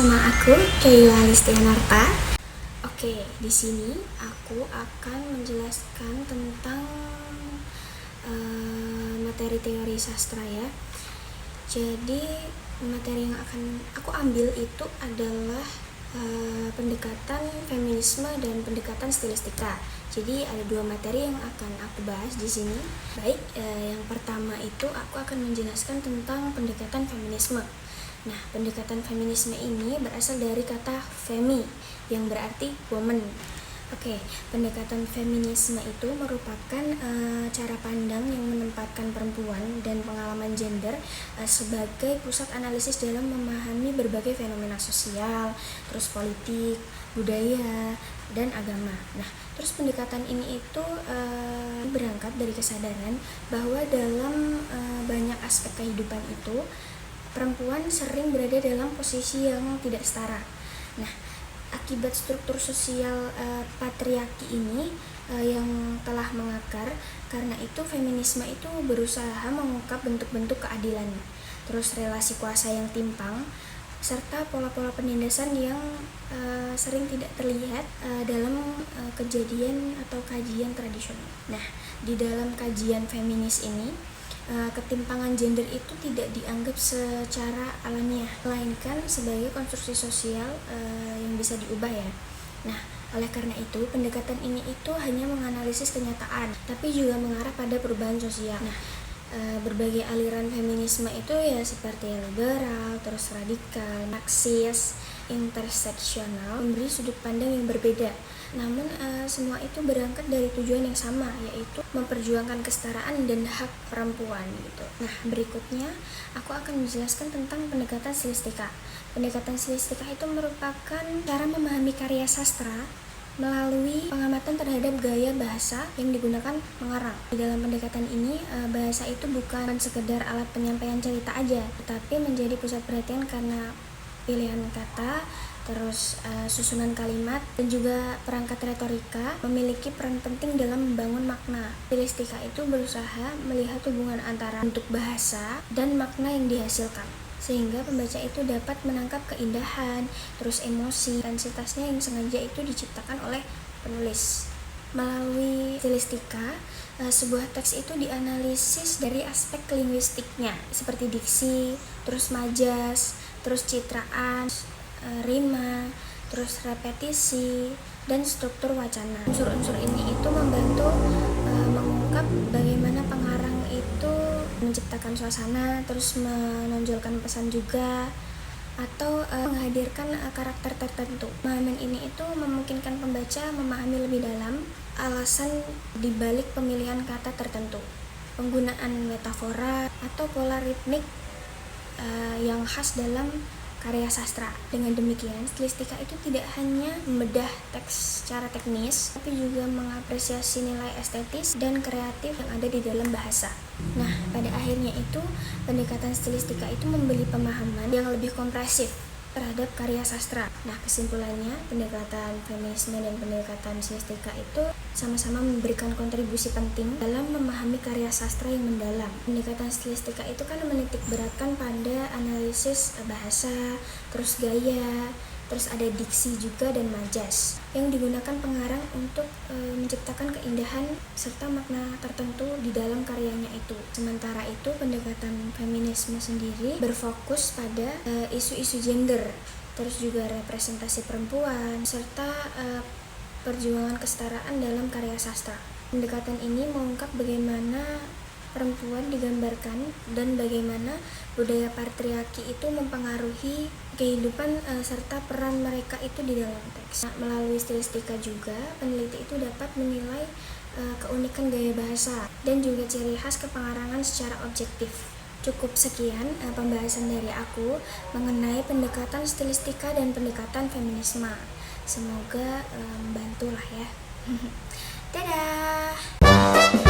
bersama aku Keila Listianarta. Oke, di sini aku akan menjelaskan tentang materi teori sastra ya. Jadi materi yang akan aku ambil itu adalah pendekatan feminisme dan pendekatan stilistika. Jadi ada dua materi yang akan aku bahas di sini. Baik, yang pertama itu aku akan menjelaskan tentang pendekatan feminisme. Nah, pendekatan feminisme ini berasal dari kata femi yang berarti woman. Oke, pendekatan feminisme itu merupakan cara pandang yang menempatkan perempuan dan pengalaman gender sebagai pusat analisis dalam memahami berbagai fenomena sosial, terus politik, budaya, dan agama. Nah, terus pendekatan ini itu berangkat dari kesadaran bahwa dalam banyak aspek kehidupan itu perempuan sering berada dalam posisi yang tidak setara. Nah, akibat struktur sosial patriarki ini yang telah mengakar, karena itu feminisme itu berusaha mengungkap bentuk-bentuk keadilan, terus relasi kuasa yang timpang, serta pola-pola penindasan yang sering tidak terlihat dalam kejadian atau kajian tradisional. Nah, di dalam kajian feminis ini, ketimpangan gender itu tidak dianggap secara alamiah, melainkan sebagai konstruksi sosial yang bisa diubah ya. Nah, oleh karena itu pendekatan ini itu hanya menganalisis kenyataan, tapi juga mengarah pada perubahan sosial. Nah, berbagai aliran feminisme itu ya seperti liberal, terus radikal, marxis, interseksional, memberi sudut pandang yang berbeda. Namun semua itu berangkat dari tujuan yang sama, yaitu memperjuangkan kesetaraan dan hak perempuan gitu. Nah, berikutnya aku akan menjelaskan tentang pendekatan stilistika. Pendekatan stilistika itu merupakan cara memahami karya sastra melalui pengamatan terhadap gaya bahasa yang digunakan pengarang. Di dalam pendekatan ini, bahasa itu bukan sekedar alat penyampaian cerita aja, tetapi menjadi pusat perhatian karena pilihan kata, terus susunan kalimat, dan juga perangkat retorika memiliki peran penting dalam membangun makna. Stilistika itu berusaha melihat hubungan antara bentuk bahasa dan makna yang dihasilkan, sehingga pembaca itu dapat menangkap keindahan, terus emosi, intensitasnya yang sengaja itu diciptakan oleh penulis. Melalui stilistika, sebuah teks itu dianalisis dari aspek linguistiknya, seperti diksi, terus majas, terus citraan, rima, terus repetisi, dan struktur wacana. Unsur-unsur ini itu membantu mengungkap bagaimana pengarang itu menciptakan suasana, terus menonjolkan pesan juga, atau menghadirkan karakter tertentu. Pemahaman ini itu memungkinkan pembaca memahami lebih dalam alasan dibalik pemilihan kata tertentu, penggunaan metafora, atau pola ritmik yang khas dalam karya sastra. Dengan demikian, stilistika itu tidak hanya membedah teks secara teknis, tapi juga mengapresiasi nilai estetis dan kreatif yang ada di dalam bahasa. Nah, pada akhirnya itu, pendekatan stilistika itu memberi pemahaman yang lebih komprehensif terhadap karya sastra. Nah, kesimpulannya, pendekatan feminisme dan pendekatan stilistika itu sama-sama memberikan kontribusi penting dalam memahami karya sastra yang mendalam. Pendekatan stilistika itu kan menitik beratkan pada analisis bahasa, terus gaya, terus ada diksi juga dan majas yang digunakan pengarang untuk menciptakan keindahan serta makna tertentu di dalam karyanya itu. Sementara itu, pendekatan feminisme sendiri berfokus pada isu-isu gender, terus juga representasi perempuan, serta perjuangan kesetaraan dalam karya sastra. Pendekatan ini mengungkap bagaimana perempuan digambarkan dan bagaimana budaya patriarki itu mempengaruhi kehidupan serta peran mereka itu di dalam teks. Nah, melalui stilistika juga, peneliti itu dapat menilai keunikan gaya bahasa dan juga ciri khas kepengarangan secara objektif. Cukup sekian pembahasan dari aku mengenai pendekatan stilistika dan pendekatan feminisme. Semoga membantu lah ya. Dadah!